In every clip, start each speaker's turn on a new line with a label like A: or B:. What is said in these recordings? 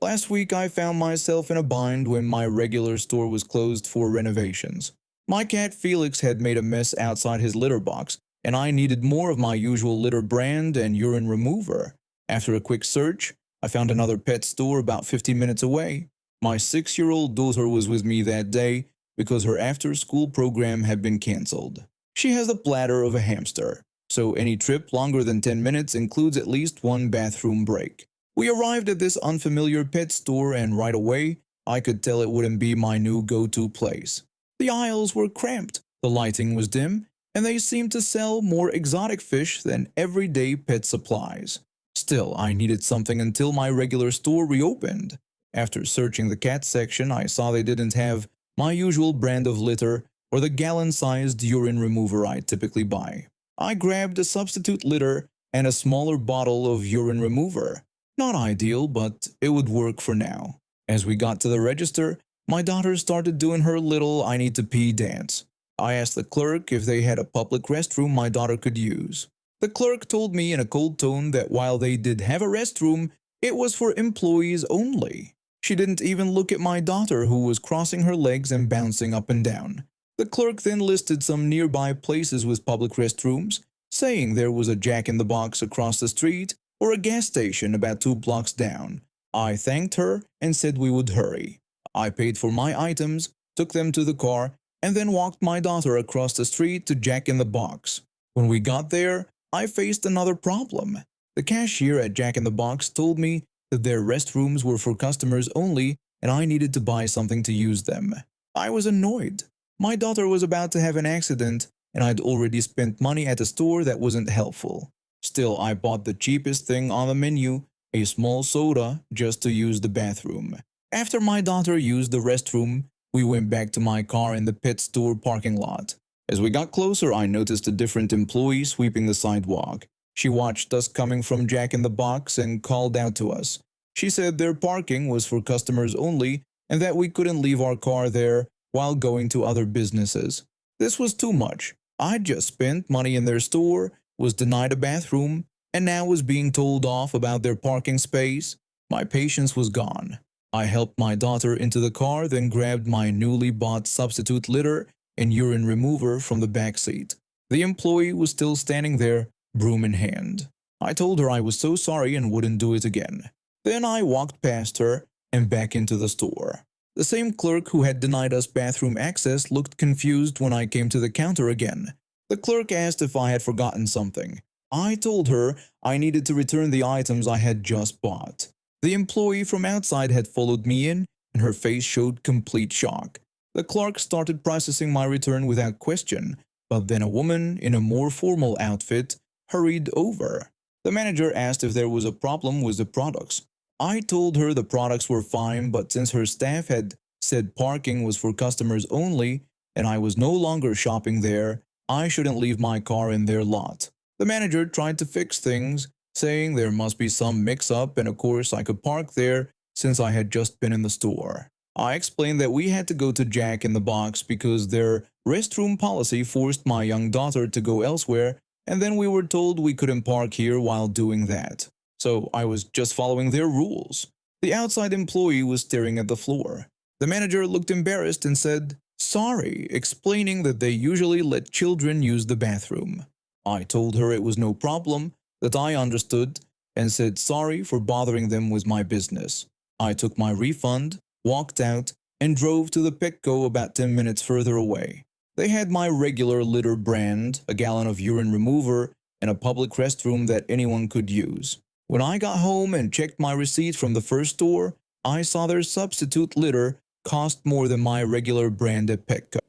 A: Last week, I found myself in a bind when my regular store was closed for renovations. My cat Felix had made a mess outside his litter box, and I needed more of my usual litter brand and urine remover. After a quick search, I found another pet store about 15 minutes away. My 6-year-old daughter was with me that day because her after-school program had been cancelled. She has the bladder of a hamster, so any trip longer than 10 minutes includes at least one bathroom break. We arrived at this unfamiliar pet store, and right away, I could tell it wouldn't be my new go-to place. The aisles were cramped, the lighting was dim, and they seemed to sell more exotic fish than everyday pet supplies. Still, I needed something until my regular store reopened. After searching the cat section, I saw they didn't have my usual brand of litter or the gallon-sized urine remover I typically buy. I grabbed a substitute litter and a smaller bottle of urine remover. Not ideal, but it would work for now. As we got to the register, my daughter started doing her little I need to pee dance. I asked the clerk if they had a public restroom my daughter could use. The clerk told me in a cold tone that while they did have a restroom, it was for employees only. She didn't even look at my daughter, who was crossing her legs and bouncing up and down. The clerk then listed some nearby places with public restrooms, saying there was a Jack in the Box across the street or a gas station about 2 blocks down. I thanked her and said we would hurry. I paid for my items, took them to the car, and then walked my daughter across the street to Jack in the Box. When we got there, I faced another problem. The cashier at Jack in the Box told me that their restrooms were for customers only and I needed to buy something to use them. I was annoyed. My daughter was about to have an accident and I'd already spent money at a store that wasn't helpful. Still, I bought the cheapest thing on the menu, a small soda, just to use the bathroom. After my daughter used the restroom, we went back to my car in the pet store parking lot. As we got closer, I noticed a different employee sweeping the sidewalk. She watched us coming from Jack in the Box and called out to us. She said their parking was for customers only and that we couldn't leave our car there while going to other businesses. This was too much. I'd just spent money in their store, was denied a bathroom, and now was being told off about their parking space. My patience was gone. I helped my daughter into the car, then grabbed my newly bought substitute litter and urine remover from the back seat. The employee was still standing there, broom in hand. I told her I was so sorry and wouldn't do it again. Then I walked past her and back into the store. The same clerk who had denied us bathroom access looked confused when I came to the counter again. The clerk asked if I had forgotten something. I told her I needed to return the items I had just bought. The employee from outside had followed me in, and her face showed complete shock. The clerk started processing my return without question, but then a woman in a more formal outfit hurried over. The manager asked if there was a problem with the products. I told her the products were fine, but since her staff had said parking was for customers only and I was no longer shopping there, I shouldn't leave my car in their lot. The manager tried to fix things, saying there must be some mix-up and of course I could park there since I had just been in the store. I explained that we had to go to Jack in the Box because their restroom policy forced my young daughter to go elsewhere, and then we were told we couldn't park here while doing that. So I was just following their rules. The outside employee was staring at the floor. The manager looked embarrassed and said, "Sorry," explaining that they usually let children use the bathroom. I told her it was no problem, that I understood, and said sorry for bothering them with my business. I took my refund, walked out, and drove to the Petco about 10 minutes further away. They had my regular litter brand, a gallon of urine remover, and a public restroom that anyone could use. When I got home and checked my receipt from the first store, I saw their substitute litter cost more than my regular brand at Petco.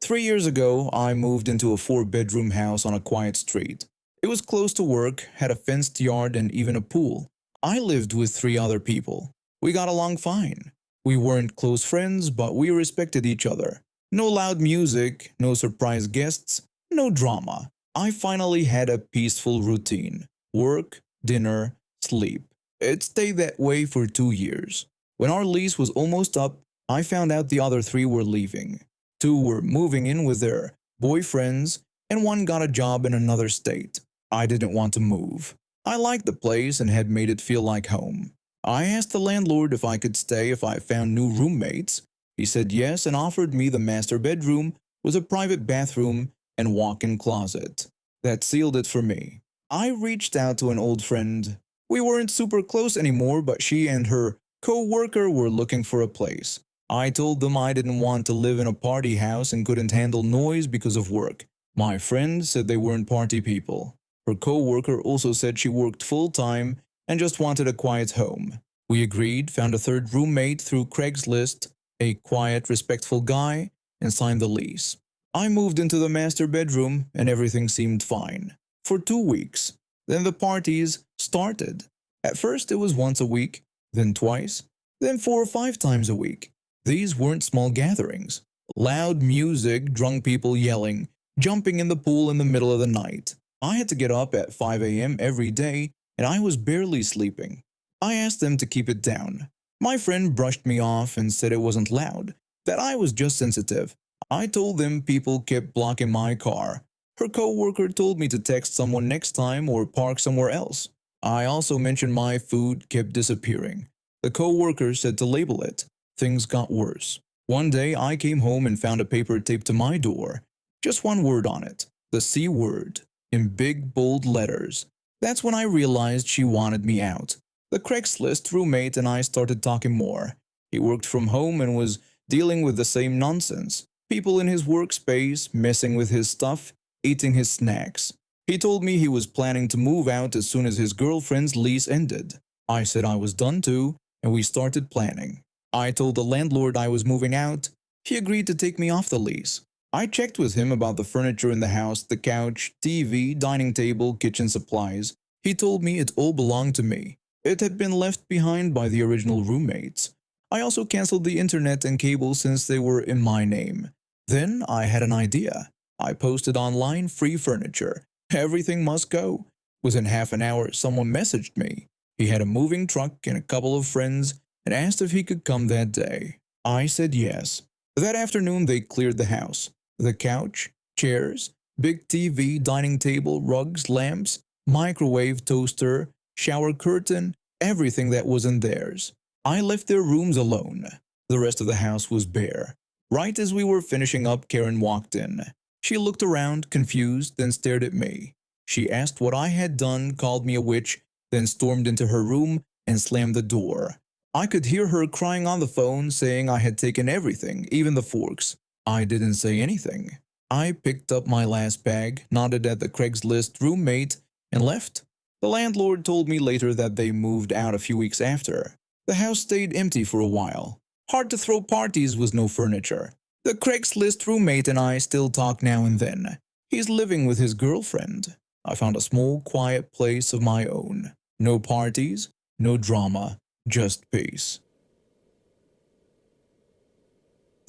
A: 3 years ago, I moved into a 4-bedroom house on a quiet street. It was close to work, had a fenced yard, and even a pool. I lived with 3 other people. We got along fine. We weren't close friends, but we respected each other. No loud music, no surprise guests, no drama. I finally had a peaceful routine. Work, dinner, sleep. It stayed that way for 2 years. When our lease was almost up, I found out the other 3 were leaving. 2 were moving in with their boyfriends, and 1 got a job in another state. I didn't want to move. I liked the place and had made it feel like home. I asked the landlord if I could stay if I found new roommates. He said yes and offered me the master bedroom with a private bathroom and walk-in closet. That sealed it for me. I reached out to an old friend. We weren't super close anymore, but she and her co-worker were looking for a place. I told them I didn't want to live in a party house and couldn't handle noise because of work. My friend said they weren't party people. Her co-worker also said she worked full-time and just wanted a quiet home. We agreed, found a third roommate through Craigslist, a quiet, respectful guy, and signed the lease. I moved into the master bedroom and everything seemed fine. For 2 weeks. Then the parties started. At first it was once a week, then twice, then 4 or 5 times a week. These weren't small gatherings. Loud music, drunk people yelling, jumping in the pool in the middle of the night. I had to get up at 5 a.m. every day and I was barely sleeping. I asked them to keep it down. My friend brushed me off and said it wasn't loud, that I was just sensitive. I told them people kept blocking my car. Her co-worker told me to text someone next time or park somewhere else. I also mentioned my food kept disappearing. The co-worker said to label it. Things got worse. One day I came home and found a paper taped to my door. Just one word on it. The C word. In big bold letters. That's when I realized she wanted me out. The Craigslist roommate and I started talking more. He worked from home and was dealing with the same nonsense. People in his workspace, messing with his stuff, eating his snacks. He told me he was planning to move out as soon as his girlfriend's lease ended. I said I was done too, and we started planning. I told the landlord I was moving out. He agreed to take me off the lease. I checked with him about the furniture in the house, the couch, TV, dining table, kitchen supplies. He told me it all belonged to me. It had been left behind by the original roommates. I also canceled the internet and cable since they were in my name. Then I had an idea. I posted online free furniture. Everything must go. Within half an hour, someone messaged me. He had a moving truck and a couple of friends and asked if he could come that day. I said yes. That afternoon, they cleared the house. The couch, chairs, big TV, dining table, rugs, lamps, microwave, toaster, shower curtain, everything that wasn't theirs. I left their rooms alone. The rest of the house was bare. Right as we were finishing up, Karen walked in. She looked around, confused, then stared at me. She asked what I had done, called me a witch, then stormed into her room and slammed the door. I could hear her crying on the phone, saying I had taken everything, even the forks. I didn't say anything. I picked up my last bag, nodded at the Craigslist roommate, and left. The landlord told me later that they moved out a few weeks after. The house stayed empty for a while. Hard to throw parties with no furniture. The Craigslist roommate and I still talk now and then. He's living with his girlfriend. I found a small, quiet place of my own. No parties, no drama, just peace.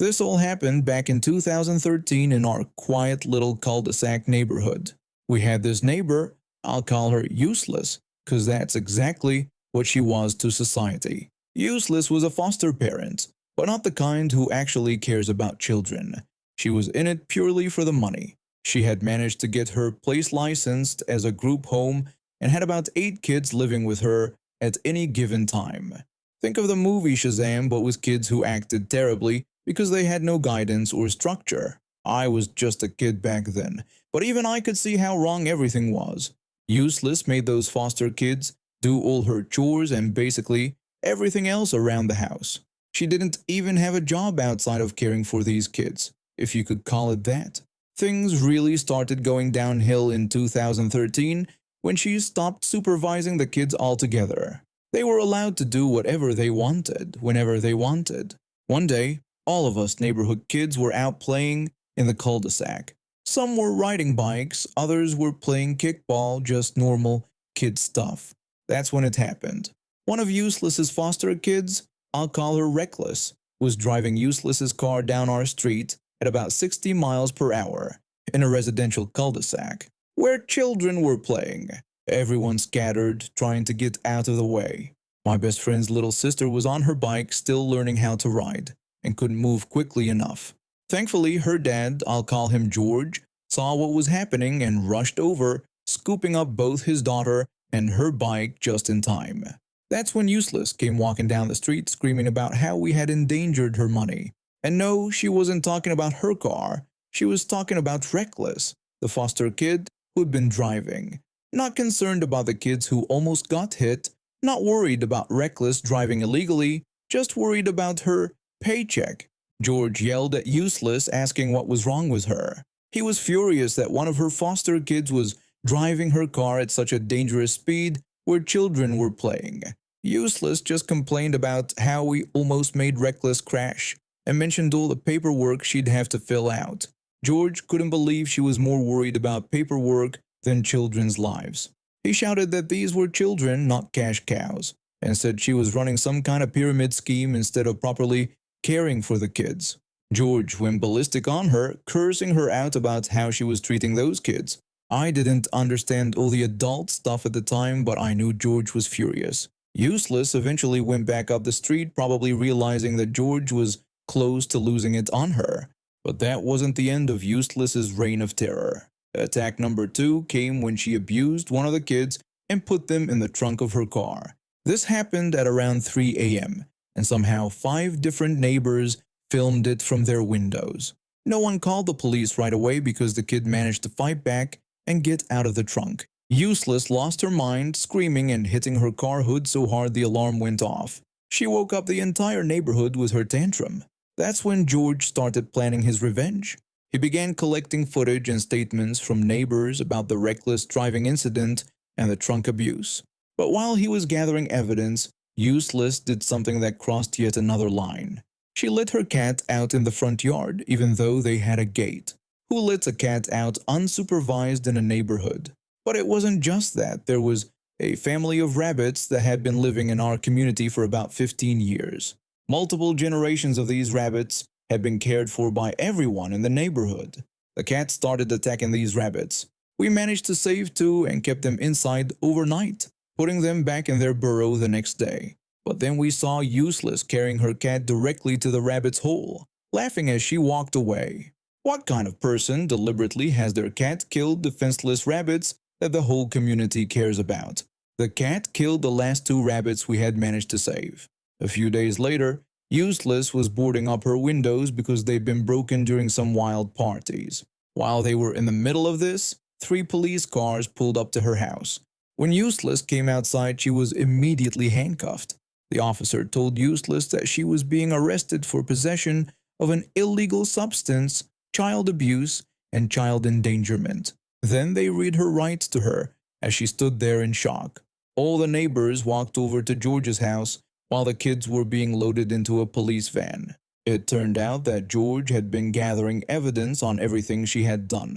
A: This all happened back in 2013 in our quiet little cul-de-sac neighborhood. We had this neighbor, I'll call her Useless, because that's exactly what she was to society. Useless was a foster parent, but not the kind who actually cares about children. She was in it purely for the money. She had managed to get her place licensed as a group home and had about 8 kids living with her at any given time. Think of the movie Shazam, but with kids who acted terribly because they had no guidance or structure. I was just a kid back then, but even I could see how wrong everything was. Useless made those foster kids do all her chores and basically everything else around the house. She didn't even have a job outside of caring for these kids, if you could call it that. Things really started going downhill in 2013 when she stopped supervising the kids altogether. They were allowed to do whatever they wanted, whenever they wanted. One day, all of us neighborhood kids were out playing in the cul-de-sac. Some were riding bikes, others were playing kickball, just normal kid stuff. That's when it happened. One of Useless's foster kids, I'll call her Reckless, was driving Useless's car down our street at about 60 miles per hour in a residential cul-de-sac where children were playing. Everyone scattered, trying to get out of the way. My best friend's little sister was on her bike, still learning how to ride, and couldn't move quickly enough. Thankfully, her dad, I'll call him George, saw what was happening and rushed over, scooping up both his daughter and her bike just in time. That's when Useless came walking down the street screaming about how we had endangered her money. And no, she wasn't talking about her car, she was talking about Reckless, the foster kid who'd been driving. Not concerned about the kids who almost got hit, not worried about Reckless driving illegally, just worried about her paycheck. George yelled at Useless, asking what was wrong with her. He was furious that one of her foster kids was driving her car at such a dangerous speed where children were playing. Useless just complained about how we almost made Reckless crash and mentioned all the paperwork she'd have to fill out. George couldn't believe she was more worried about paperwork than children's lives. He shouted that these were children, not cash cows, and said she was running some kind of pyramid scheme instead of properly caring for the kids. George went ballistic on her, cursing her out about how she was treating those kids. I didn't understand all the adult stuff at the time, but I knew George was furious. Useless eventually went back up the street, probably realizing that George was close to losing it on her. But that wasn't the end of Useless's reign of terror. Attack number 2 came when she abused one of the kids and put them in the trunk of her car. This happened at around 3 a.m., and somehow 5 different neighbors filmed it from their windows. No one called the police right away because the kid managed to fight back and get out of the trunk. Useless lost her mind, screaming and hitting her car hood so hard the alarm went off. She woke up the entire neighborhood with her tantrum. That's when George started planning his revenge. He began collecting footage and statements from neighbors about the reckless driving incident and the trunk abuse. But while he was gathering evidence, Useless did something that crossed yet another line. She let her cat out in the front yard, even though they had a gate. Who lets a cat out unsupervised in a neighborhood? But it wasn't just that. There was a family of rabbits that had been living in our community for about 15 years. Multiple generations of these rabbits had been cared for by everyone in the neighborhood. The cats started attacking these rabbits. We managed to save 2 and kept them inside overnight, putting them back in their burrow the next day. But then we saw Useless carrying her cat directly to the rabbit's hole, laughing as she walked away. What kind of person deliberately has their cat killed defenseless rabbits that the whole community cares about? The cat killed the last 2 rabbits we had managed to save. A few days later, Useless was boarding up her windows because they'd been broken during some wild parties. While they were in the middle of this, 3 police cars pulled up to her house. When Useless came outside, she was immediately handcuffed. The officer told Useless that she was being arrested for possession of an illegal substance, child abuse, and child endangerment. Then they read her rights to her as she stood there in shock. All the neighbors walked over to George's house while the kids were being loaded into a police van. It turned out that George had been gathering evidence on everything she had done.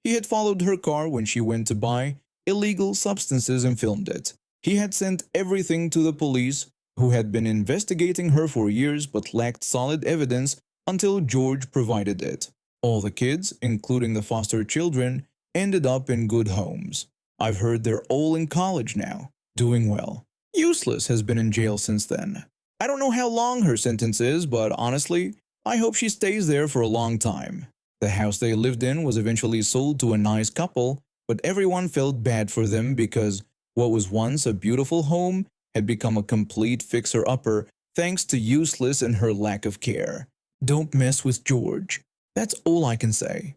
A: He had followed her car when she went to buy illegal substances and filmed it. He had sent everything to the police, who had been investigating her for years but lacked solid evidence until George provided it. All the kids, including the foster children, ended up in good homes. I've heard they're all in college now, doing well. Useless has been in jail since then. I don't know how long her sentence is, but honestly, I hope she stays there for a long time. The house they lived in was eventually sold to a nice couple, but everyone felt bad for them because what was once a beautiful home had become a complete fixer-upper thanks to Useless and her lack of care. Don't mess with George. That's all I can say.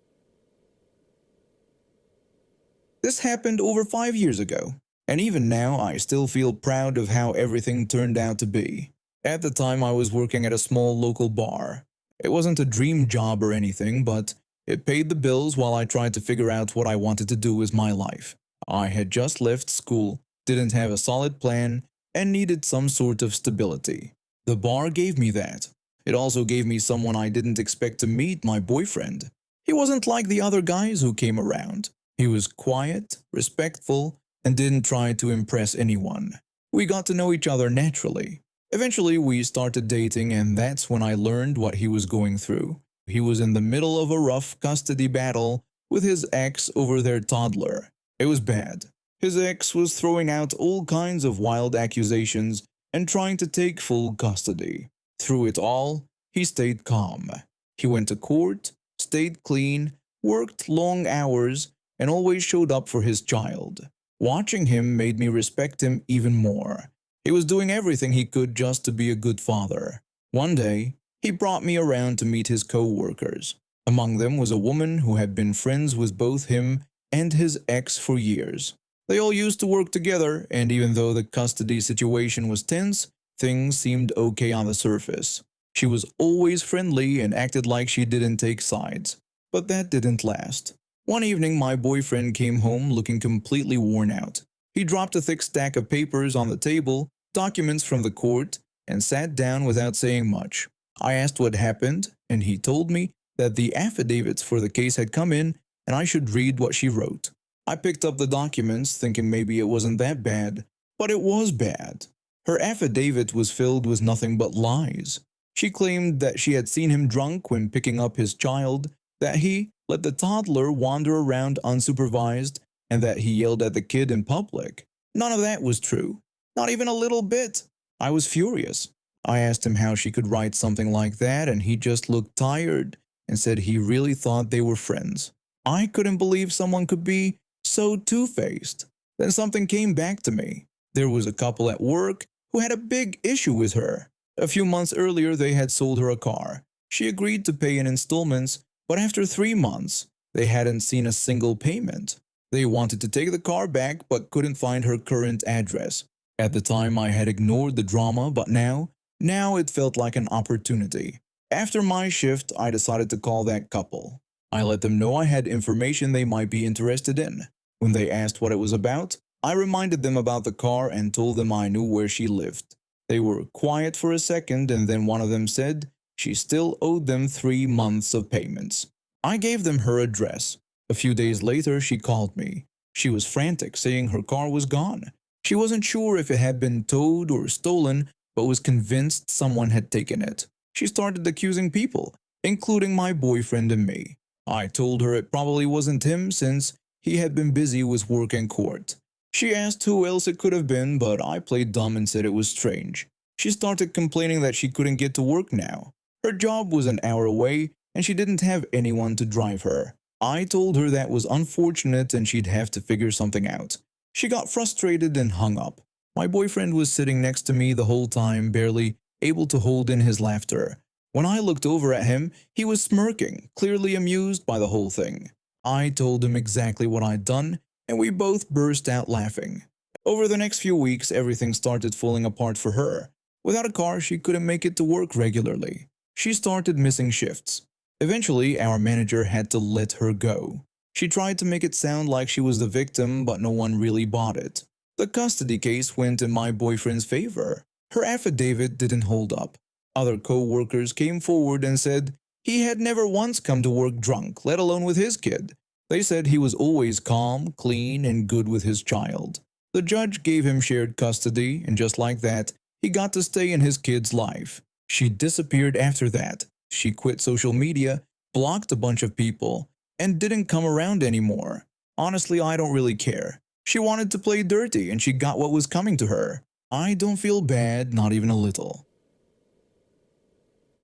A: This happened over 5 years ago, and even now I still feel proud of how everything turned out to be. At the time I was working at a small local bar. It wasn't a dream job or anything, but it paid the bills while I tried to figure out what I wanted to do with my life. I had just left school, didn't have a solid plan, and needed some sort of stability. The bar gave me that. It also gave me someone I didn't expect to meet, my boyfriend. He wasn't like the other guys who came around. He was quiet, respectful, and didn't try to impress anyone. We got to know each other naturally. Eventually, we started dating, and that's when I learned what he was going through. He was in the middle of a rough custody battle with his ex over their toddler. It was bad. His ex was throwing out all kinds of wild accusations and trying to take full custody. Through it all, he stayed calm. He went to court, stayed clean, worked long hours, and always showed up for his child. Watching him made me respect him even more. He was doing everything he could just to be a good father. One day, he brought me around to meet his co-workers. Among them was a woman who had been friends with both him and his ex for years. They all used to work together, and even though the custody situation was tense, things seemed okay on the surface. She was always friendly and acted like she didn't take sides. But that didn't last. One evening, my boyfriend came home looking completely worn out. He dropped a thick stack of papers on the table, documents from the court, and sat down without saying much. I asked what happened, and he told me that the affidavits for the case had come in and I should read what she wrote. I picked up the documents thinking maybe it wasn't that bad, but it was bad. Her affidavit was filled with nothing but lies. She claimed that she had seen him drunk when picking up his child, that he let the toddler wander around unsupervised, and that he yelled at the kid in public. None of that was true. Not even a little bit. I was furious. I asked him how she could write something like that, and he just looked tired and said he really thought they were friends. I couldn't believe someone could be so two-faced. Then something came back to me. There was a couple at work who had a big issue with her. A few months earlier, they had sold her a car. She agreed to pay in installments, but after 3 months, they hadn't seen a single payment. They wanted to take the car back but couldn't find her current address. At the time, I had ignored the drama, but now it felt like an opportunity. After my shift, I decided to call that couple. I let them know I had information they might be interested in. When they asked what it was about, I reminded them about the car and told them I knew where she lived. They were quiet for a second, and then one of them said she still owed them 3 months of payments. I gave them her address. A few days later, she called me. She was frantic, saying her car was gone. She wasn't sure if it had been towed or stolen, but was convinced someone had taken it. She started accusing people, including my boyfriend and me. I told her it probably wasn't him since he had been busy with work and court. She asked who else it could have been, but I played dumb and said it was strange. She started complaining that she couldn't get to work now. Her job was an hour away, and she didn't have anyone to drive her. I told her that was unfortunate and she'd have to figure something out. She got frustrated and hung up. My boyfriend was sitting next to me the whole time, barely able to hold in his laughter. When I looked over at him, he was smirking, clearly amused by the whole thing. I told him exactly what I'd done, and we both burst out laughing. Over the next few weeks, everything started falling apart for her. Without a car, she couldn't make it to work regularly. She started missing shifts. Eventually, our manager had to let her go. She tried to make it sound like she was the victim, but no one really bought it. The custody case went in my boyfriend's favor. Her affidavit didn't hold up. Other co-workers came forward and said he had never once come to work drunk, let alone with his kid. They said he was always calm, clean, and good with his child. The judge gave him shared custody, and just like that, he got to stay in his kid's life. She disappeared after that. She quit social media, blocked a bunch of people, and didn't come around anymore. Honestly, I don't really care. She wanted to play dirty, and she got what was coming to her. I don't feel bad, not even a little.